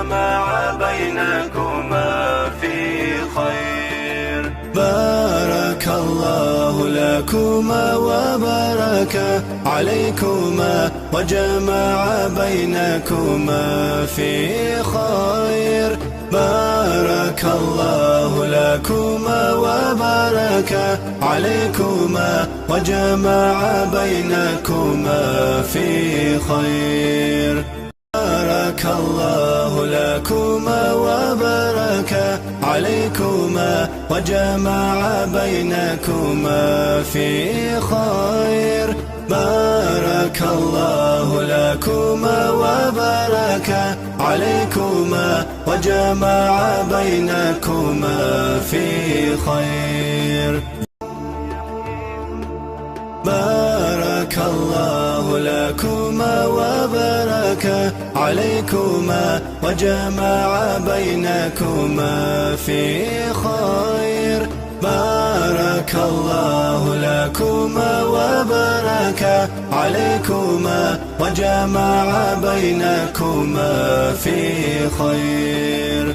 وجمع بينكما في خير. بارك الله لكما وبارك عليكما وجمع بينكما في خير. بارك الله لكما وبارك عليكما وجمع بينكما في خير. بارك الله لكما وبارك عليكما وجمع بينكما في خير. بارك الله لكما وبارك عليكما وجمع بينكما في خير. بارك الله لكما وبارك عليكما وجمع بينكما في خير. بارك الله لكما وبارك عليكما وجمع بينكما في خير.